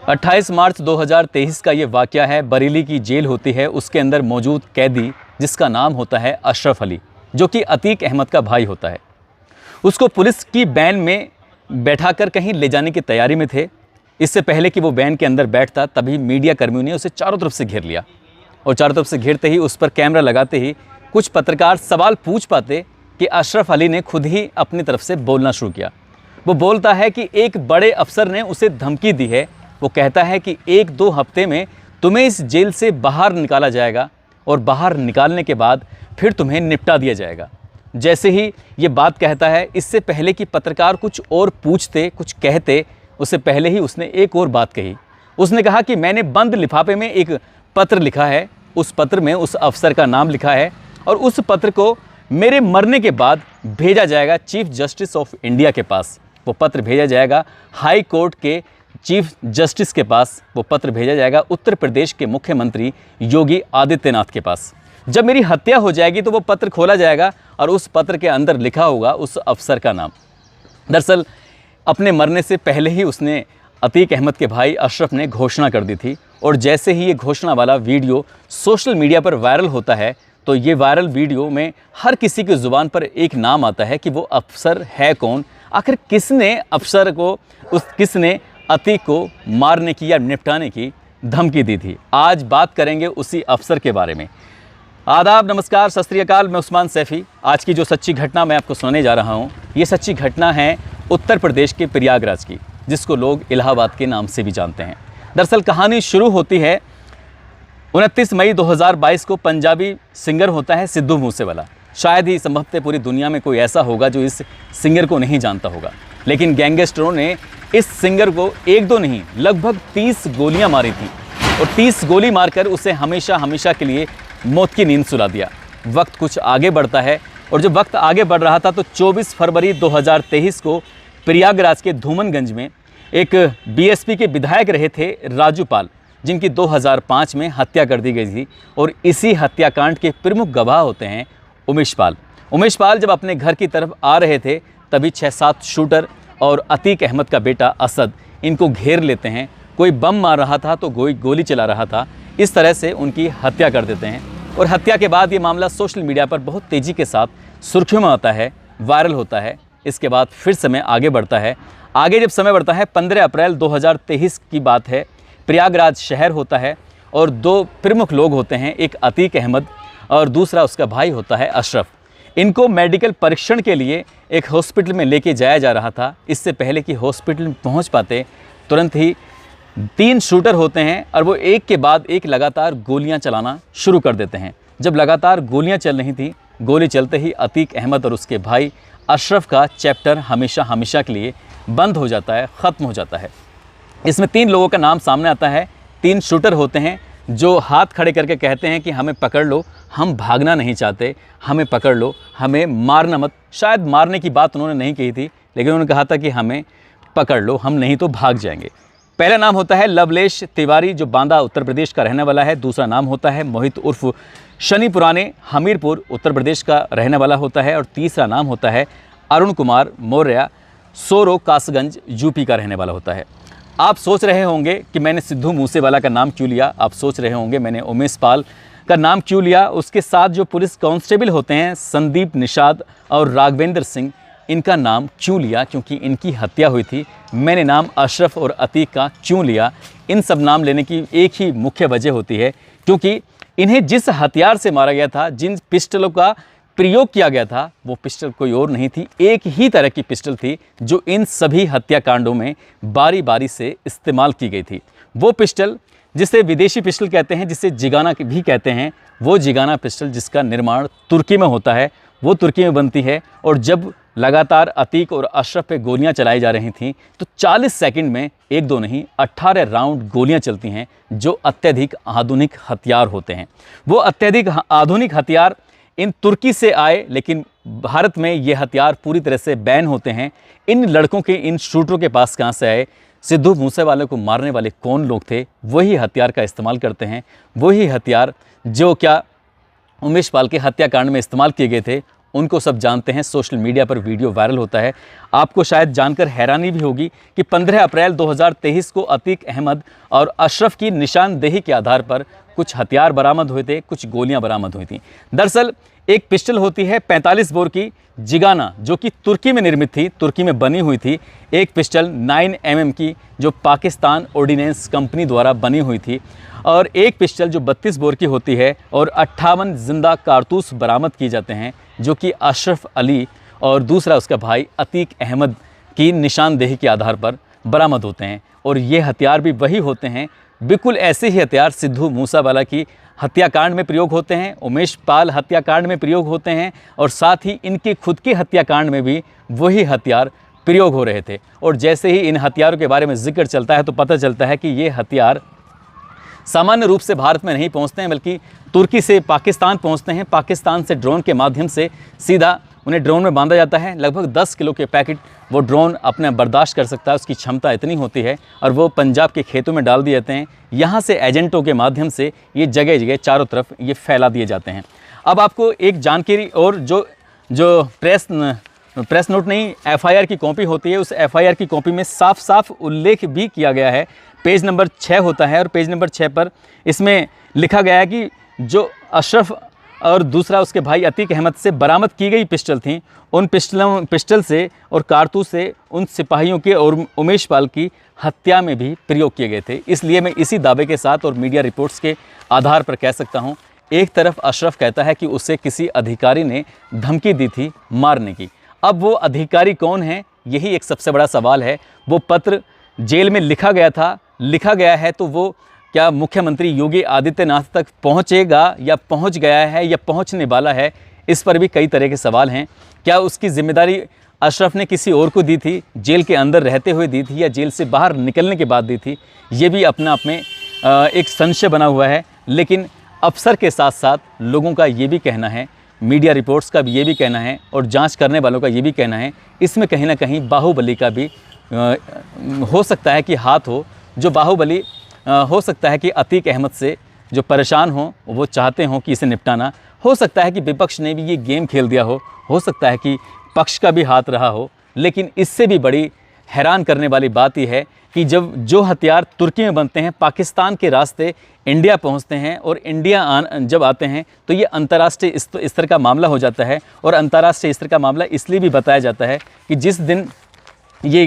28 मार्च 2023 का ये वाक़या है। बरेली की जेल होती है, उसके अंदर मौजूद कैदी जिसका नाम होता है अशरफ अली, जो कि अतीक अहमद का भाई होता है। उसको पुलिस की वैन में बैठाकर कहीं ले जाने की तैयारी में थे। इससे पहले कि वो वैन के अंदर बैठता तभी मीडिया कर्मियों ने उसे चारों तरफ से घेर लिया और चारों तरफ से घेरते ही उस पर कैमरा लगाते ही कुछ पत्रकार सवाल पूछ पाते कि अशरफ अली ने खुद ही अपनी तरफ से बोलना शुरू किया। वो बोलता है कि एक बड़े अफसर ने उसे धमकी दी है। वो कहता है कि 1-2 हफ्ते में तुम्हें इस जेल से बाहर निकाला जाएगा और बाहर निकालने के बाद फिर तुम्हें निपटा दिया जाएगा। जैसे ही ये बात कहता है, इससे पहले कि पत्रकार कुछ और पूछते, कुछ कहते, उससे पहले ही उसने एक और बात कही। उसने कहा कि मैंने बंद लिफाफे में एक पत्र लिखा है, उस पत्र में उस अफसर का नाम लिखा है और उस पत्र को मेरे मरने के बाद भेजा जाएगा चीफ जस्टिस ऑफ इंडिया के पास। वो पत्र भेजा जाएगा हाई कोर्ट के चीफ जस्टिस के पास। वो पत्र भेजा जाएगा उत्तर प्रदेश के मुख्यमंत्री योगी आदित्यनाथ के पास। जब मेरी हत्या हो जाएगी तो वो पत्र खोला जाएगा और उस पत्र के अंदर लिखा होगा उस अफसर का नाम। दरअसल अपने मरने से पहले ही उसने अतीक अहमद के भाई अशरफ ने घोषणा कर दी थी और जैसे ही ये घोषणा वाला वीडियो सोशल मीडिया पर वायरल होता है तो ये वायरल वीडियो में हर किसी की ज़ुबान पर एक नाम आता है कि वो अफसर है कौन, आखिर किसने अफसर को किसने अतीक को मारने की या निपटाने की धमकी दी थी। आज बात करेंगे उसी अफसर के बारे में। आदाब, नमस्कार, सत श्री अकाल। मैं उस्मान सैफ़ी। आज की जो सच्ची घटना मैं आपको सुनाने जा रहा हूँ, ये सच्ची घटना है उत्तर प्रदेश के प्रयागराज की, जिसको लोग इलाहाबाद के नाम से भी जानते हैं। दरअसल कहानी शुरू होती है 29 मई 2022 को। पंजाबी सिंगर होता है सिद्धू मूसेवाला। शायद ही संभवतः पूरी दुनिया में कोई ऐसा होगा जो इस सिंगर को नहीं जानता होगा, लेकिन गैंगस्टरों ने इस सिंगर को 1-2 नहीं लगभग 30 गोलियां मारी थी और 30 गोली मारकर उसे हमेशा हमेशा के लिए मौत की नींद सुला दिया। वक्त कुछ आगे बढ़ता है और जब वक्त आगे बढ़ रहा था तो 24 फरवरी 2023 को प्रयागराज के धूमनगंज में एक बीएसपी के विधायक रहे थे राजू पाल, जिनकी 2005 में हत्या कर दी गई थी और इसी हत्याकांड के प्रमुख गवाह होते हैं उमेश पाल। उमेश पाल जब अपने घर की तरफ आ रहे थे तभी 6-7 शूटर और अतीक अहमद का बेटा असद इनको घेर लेते हैं। कोई बम मार रहा था तो कोई गोली चला रहा था। इस तरह से उनकी हत्या कर देते हैं और हत्या के बाद ये मामला सोशल मीडिया पर बहुत तेज़ी के साथ सुर्खियों में आता है, वायरल होता है। इसके बाद फिर समय आगे बढ़ता है। आगे जब समय बढ़ता है 15 अप्रैल 2023 की बात है। प्रयागराज शहर होता है और 2 प्रमुख लोग होते हैं, एक अतीक अहमद और दूसरा उसका भाई होता है अशरफ। इनको मेडिकल परीक्षण के लिए एक हॉस्पिटल में लेके जाया जा रहा था। इससे पहले कि हॉस्पिटल में पहुंच पाते तुरंत ही 3 शूटर होते हैं और वो एक के बाद एक लगातार गोलियां चलाना शुरू कर देते हैं। जब लगातार गोलियां चल रही थी, गोली चलते ही अतीक अहमद और उसके भाई अशरफ का चैप्टर हमेशा हमेशा के लिए बंद हो जाता है, ख़त्म हो जाता है। इसमें 3 लोगों का नाम सामने आता है। 3 शूटर होते हैं जो हाथ खड़े करके कहते हैं कि हमें पकड़ लो, हम भागना नहीं चाहते, हमें पकड़ लो, हमें मारना मत। शायद मारने की बात उन्होंने नहीं कही थी, लेकिन उन्होंने कहा था कि हमें पकड़ लो, हम नहीं तो भाग जाएंगे। पहला नाम होता है लवलेश तिवारी, जो बांदा उत्तर प्रदेश का रहने वाला है। दूसरा नाम होता है मोहित उर्फ शनि पुराने, हमीरपुर उत्तर प्रदेश का रहने वाला होता है। और तीसरा नाम होता है अरुण कुमार मौर्य, सोरो कासगंज यूपी का रहने वाला होता है। आप सोच रहे होंगे कि मैंने सिद्धू मूसेवाला का नाम क्यों लिया। आप सोच रहे होंगे मैंने उमेश पाल का नाम क्यों लिया। उसके साथ जो पुलिस कांस्टेबल होते हैं संदीप निषाद और राघवेंद्र सिंह, इनका नाम क्यों लिया, क्योंकि इनकी हत्या हुई थी। मैंने नाम अशरफ और अतीक का क्यों लिया, इन सब नाम लेने की एक ही मुख्य वजह होती है, क्योंकि इन्हें जिस हथियार से मारा गया था, जिन पिस्टलों का प्रयोग किया गया था, वो पिस्टल कोई और नहीं थी, एक ही तरह की पिस्टल थी जो इन सभी हत्याकांडों में बारी बारी से इस्तेमाल की गई थी। वो पिस्टल जिसे विदेशी पिस्टल कहते हैं, जिसे जिगाना भी कहते हैं, वो जिगाना पिस्टल जिसका निर्माण तुर्की में होता है, वो तुर्की में बनती है। और जब लगातार अतीक और अशरफ पे गोलियां चलाई जा रही थीं तो 40 सेकंड में 1-2 नहीं 18 राउंड गोलियां चलती हैं, जो अत्यधिक आधुनिक हथियार होते हैं। वो अत्यधिक आधुनिक हथियार इन तुर्की से आए, लेकिन भारत में ये हथियार पूरी तरह से बैन होते हैं। इन लड़कों के, इन शूटरों के पास कहाँ से आए? सिद्धू मूसेवाले को मारने वाले कौन लोग थे, वही हथियार का इस्तेमाल करते हैं। वही हथियार जो क्या उमेश पाल के हत्याकांड में इस्तेमाल किए गए थे, उनको सब जानते हैं। सोशल मीडिया पर वीडियो वायरल होता है। आपको शायद जानकर हैरानी भी होगी कि 15 अप्रैल 2023 को अतीक अहमद और अशरफ की निशानदेही के आधार पर कुछ हथियार बरामद हुए थे, कुछ गोलियां बरामद हुई थी। दरअसल एक पिस्टल होती है 45 बोर की जिगाना, जो कि तुर्की में निर्मित थी, तुर्की में बनी हुई थी। एक पिस्टल 9 mm की जो पाकिस्तान ऑर्डिनेंस कंपनी द्वारा बनी हुई थी, और एक पिस्टल जो 32 बोर की होती है, और 58 जिंदा कारतूस बरामद किए जाते हैं, जो कि अशरफ अली और दूसरा उसका भाई अतीक अहमद की निशानदेही के आधार पर बरामद होते हैं। और ये हथियार भी वही होते हैं, बिल्कुल ऐसे ही हथियार सिद्धू मूसावाला की हत्याकांड में प्रयोग होते हैं, उमेश पाल हत्याकांड में प्रयोग होते हैं, और साथ ही इनके खुद के हत्याकांड में भी वही हथियार प्रयोग हो रहे थे। और जैसे ही इन हथियारों के बारे में जिक्र चलता है तो पता चलता है कि ये हथियार सामान्य रूप से भारत में नहीं पहुंचते हैं, बल्कि तुर्की से पाकिस्तान पहुंचते हैं। पाकिस्तान से ड्रोन के माध्यम से सीधा उन्हें ड्रोन में बांधा जाता है। लगभग 10 किलो के पैकेट वो ड्रोन अपने बर्दाश्त कर सकता है, उसकी क्षमता इतनी होती है, और वो पंजाब के खेतों में डाल दिए जाते हैं। यहाँ से एजेंटों के माध्यम से ये जगह जगह चारों तरफ ये फैला दिए जाते हैं। अब आपको एक जानकारी, और जो प्रेस नोट नहीं, FIR की कॉपी होती है, उस FIR की कॉपी में साफ साफ उल्लेख भी किया गया है। पेज नंबर 6 होता है, और पेज नंबर 6 पर इसमें लिखा गया है कि जो अशरफ और दूसरा उसके भाई अतीक अहमद से बरामद की गई पिस्टल थी, उन पिस्टल से और कारतूस से उन सिपाहियों के और उमेश पाल की हत्या में भी प्रयोग किए गए थे। इसलिए मैं इसी दावे के साथ और मीडिया रिपोर्ट्स के आधार पर कह सकता हूँ, एक तरफ अशरफ कहता है कि उसे किसी अधिकारी ने धमकी दी थी मारने की। अब वो अधिकारी कौन है, यही एक सबसे बड़ा सवाल है। वो पत्र जेल में लिखा गया है तो वो क्या मुख्यमंत्री योगी आदित्यनाथ तक पहुंचेगा, या पहुंच गया है, या पहुंचने वाला है? इस पर भी कई तरह के सवाल हैं। क्या उसकी जिम्मेदारी अशरफ ने किसी और को दी थी, जेल के अंदर रहते हुए दी थी, या जेल से बाहर निकलने के बाद दी थी? ये भी अपने आप में एक संशय बना हुआ है। लेकिन अफसर के साथ साथ लोगों का ये भी कहना है, मीडिया रिपोर्ट्स का भी ये भी कहना है, और जांच करने वालों का ये भी कहना है, इसमें कहीं ना कहीं बाहुबली का भी हो सकता है कि हाथ हो। जो बाहुबली हो सकता है कि अतीक अहमद से जो परेशान हो, वो चाहते हों कि इसे निपटाना। हो सकता है कि विपक्ष ने भी ये गेम खेल दिया हो सकता है कि पक्ष का भी हाथ रहा हो। लेकिन इससे भी बड़ी हैरान करने वाली बात यह है कि जब जो हथियार तुर्की में बनते हैं, पाकिस्तान के रास्ते इंडिया पहुंचते हैं, और इंडिया जब आते हैं तो ये अंतर्राष्ट्रीय स्तर का मामला हो जाता है। और अंतर्राष्ट्रीय स्तर का मामला इसलिए भी बताया जाता है कि जिस दिन ये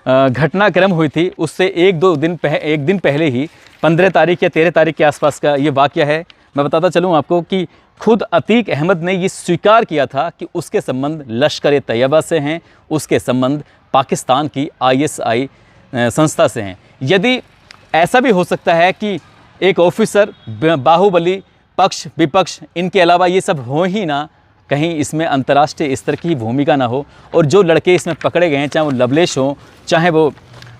घटनाक्रम हुई थी, उससे एक दिन पहले ही 15 तारीख या 13 तारीख के आसपास का ये वाक़या है। मैं बताता चलूँ आपको कि खुद अतीक अहमद ने ये स्वीकार किया था कि उसके संबंध लश्कर तैयबा से हैं, उसके संबंध पाकिस्तान की ISI संस्था से हैं। यदि ऐसा भी हो सकता है कि एक ऑफिसर, बाहुबली, पक्ष विपक्ष, इनके अलावा ये सब हो ही ना, कहीं इसमें अंतर्राष्ट्रीय स्तर की भूमिका ना हो, और जो लड़के इसमें पकड़े गए हैं, चाहे वो लवलेश हो, चाहे वो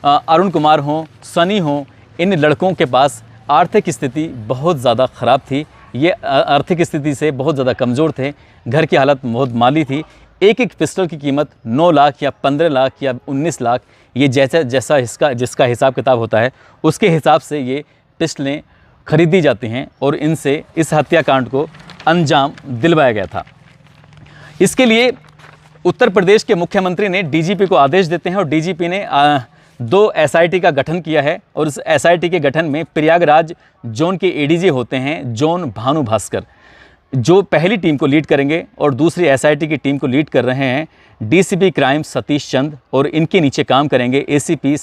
अरुण कुमार हो, सनी हो, इन लड़कों के पास आर्थिक स्थिति बहुत ज़्यादा ख़राब थी। ये आर्थिक स्थिति से बहुत ज़्यादा कमज़ोर थे, घर की हालत बहुत माली थी। एक पिस्टल की कीमत 9 लाख या 15 लाख या 19 लाख, ये जैसा जिसका हिसाब किताब होता है, उसके हिसाब से ये पिस्टलें खरीदी जाती हैं, और इनसे इस हत्याकांड को अंजाम दिलवाया गया था। इसके लिए उत्तर प्रदेश के मुख्यमंत्री ने DGP को आदेश देते हैं, और DGP ने 2 SIT का गठन किया है। और इस SIT के गठन में प्रयागराज जोन के ADG होते हैं, जोन भानु भास्कर, जो पहली टीम को लीड करेंगे, और दूसरी SIT की टीम को लीड कर रहे हैं DCP क्राइम सतीश चंद, और इनके नीचे काम करेंगे ACP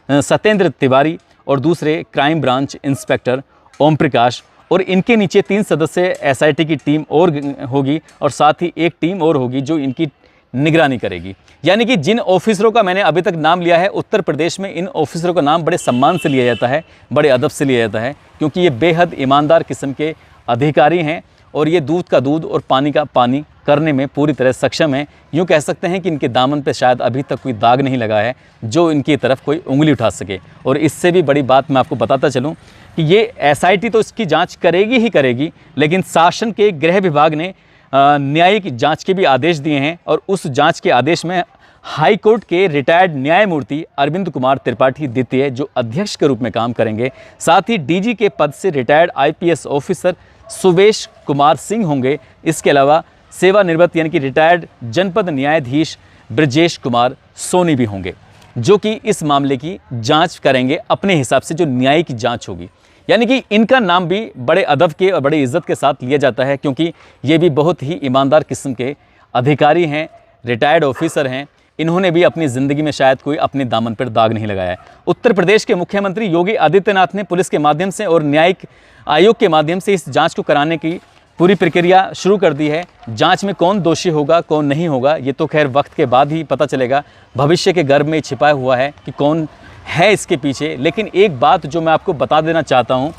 सत्येंद्र तिवारी, और दूसरे crime branch inspector Om Prakash, और इनके नीचे 3 सदस्य SIT की टीम और होगी, और साथ ही एक टीम और होगी जो इनकी निगरानी करेगी। यानी कि जिन ऑफिसरों का मैंने अभी तक नाम लिया है, उत्तर प्रदेश में इन ऑफिसरों का नाम बड़े सम्मान से लिया जाता है, बड़े अदब से लिया जाता है, क्योंकि ये बेहद ईमानदार किस्म के अधिकारी हैं, और ये दूध का दूध और पानी का पानी करने में पूरी तरह सक्षम है। यूँ कह सकते हैं कि इनके दामन पे शायद अभी तक कोई दाग नहीं लगा है जो इनकी तरफ कोई उंगली उठा सके। और इससे भी बड़ी बात मैं आपको बताता चलूँ कि ये SIT तो इसकी जांच करेगी ही करेगी, लेकिन शासन के गृह विभाग ने न्यायिक जांच के भी आदेश दिए हैं, और उस जांच के आदेश में हाई कोर्ट के रिटायर्ड न्यायमूर्ति अरविंद कुमार त्रिपाठी द्वितीय जो अध्यक्ष के रूप में काम करेंगे, साथ ही DG के पद से retired IPS officer Suvesh Kumar Singh होंगे। इसके अलावा सेवानिवृत्त यानी कि रिटायर्ड जनपद न्यायाधीश ब्रजेश कुमार सोनी भी होंगे, जो कि इस मामले की जांच करेंगे अपने हिसाब से, जो न्यायिक जांच होगी। यानी कि इनका नाम भी बड़े अदब के और बड़े इज्जत के साथ लिया जाता है, क्योंकि ये भी बहुत ही ईमानदार किस्म के अधिकारी हैं, रिटायर्ड ऑफिसर हैं। इन्होंने भी अपनी ज़िंदगी में शायद कोई अपने दामन पर दाग नहीं लगाया है। उत्तर प्रदेश के मुख्यमंत्री योगी आदित्यनाथ ने पुलिस के माध्यम से और न्यायिक आयोग के माध्यम से इस जांच को कराने की पूरी प्रक्रिया शुरू कर दी है। जांच में कौन दोषी होगा, कौन नहीं होगा, ये तो खैर वक्त के बाद ही पता चलेगा। भविष्य के गर्भ में छिपाया हुआ है कि कौन है इसके पीछे। लेकिन एक बात जो मैं आपको बता देना चाहता हूँ,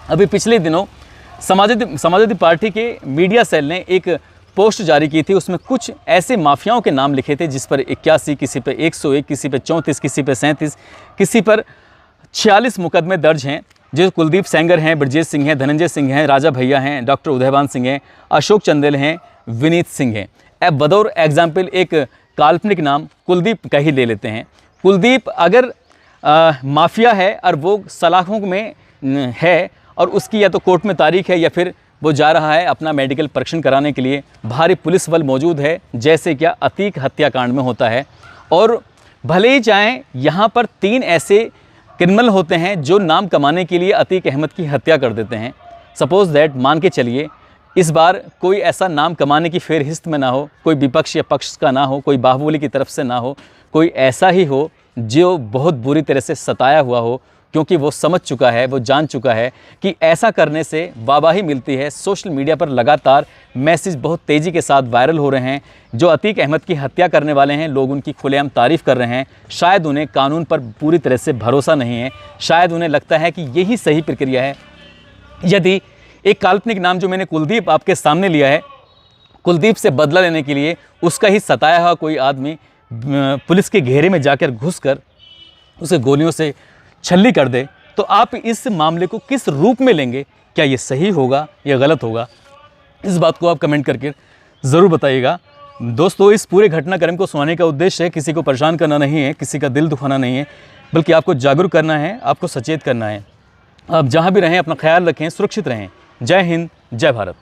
अभी पिछले दिनों समाजवादी पार्टी के मीडिया सेल ने एक पोस्ट जारी की थी। उसमें कुछ ऐसे माफियाओं के नाम लिखे थे जिस पर 81, किसी पर 101, किसी पर 34, किसी पर 37, किसी पर 46 मुकदमे दर्ज हैं, जो कुलदीप सेंगर हैं, ब्रजेश सिंह हैं, धनंजय सिंह हैं, राजा भैया हैं, डॉक्टर उदयभान सिंह हैं, अशोक चंदेल हैं, विनीत सिंह हैं। अब बतौर एग्जाम्पल एक काल्पनिक नाम कुलदीप का ही ले लेते हैं। कुलदीप अगर माफिया है और वो सलाखों में है और उसकी या तो कोर्ट में तारीख है या फिर वो जा रहा है अपना मेडिकल परीक्षण कराने के लिए, भारी पुलिस बल मौजूद है, जैसे क्या अतीक हत्याकांड में होता है। और भले ही चाहें यहाँ पर 3 ऐसे क्रिमिनल होते हैं जो नाम कमाने के लिए अतीक अहमद की हत्या कर देते हैं। सपोज़ दैट, मान के चलिए इस बार कोई ऐसा नाम कमाने की फेरहिस्त में ना हो, कोई विपक्ष या पक्ष का ना हो, कोई बाहुबली की तरफ से ना हो, कोई ऐसा ही हो जो बहुत बुरी तरह से सताया हुआ हो, क्योंकि वो समझ चुका है, वो जान चुका है कि ऐसा करने से वाहवाही मिलती है। सोशल मीडिया पर लगातार मैसेज बहुत तेज़ी के साथ वायरल हो रहे हैं। जो अतीक अहमद की हत्या करने वाले हैं, लोग उनकी खुलेआम तारीफ़ कर रहे हैं। शायद उन्हें कानून पर पूरी तरह से भरोसा नहीं है, शायद उन्हें लगता है कि यही सही प्रक्रिया है। यदि एक काल्पनिक नाम जो मैंने कुलदीप आपके सामने लिया है, कुलदीप से बदला लेने के लिए उसका ही सताया हुआ कोई आदमी पुलिस के घेरे में जाकर घुसकर उसे गोलियों से छल्ली कर दे, तो आप इस मामले को किस रूप में लेंगे? क्या ये सही होगा या गलत होगा? इस बात को आप कमेंट करके ज़रूर बताइएगा। दोस्तों, इस पूरे घटनाक्रम को सुनाने का उद्देश्य है किसी को परेशान करना नहीं है, किसी का दिल दुखाना नहीं है, बल्कि आपको जागरूक करना है, आपको सचेत करना है। आप जहाँ भी रहें अपना ख्याल रखें, सुरक्षित रहें। जय हिंद, जय भारत।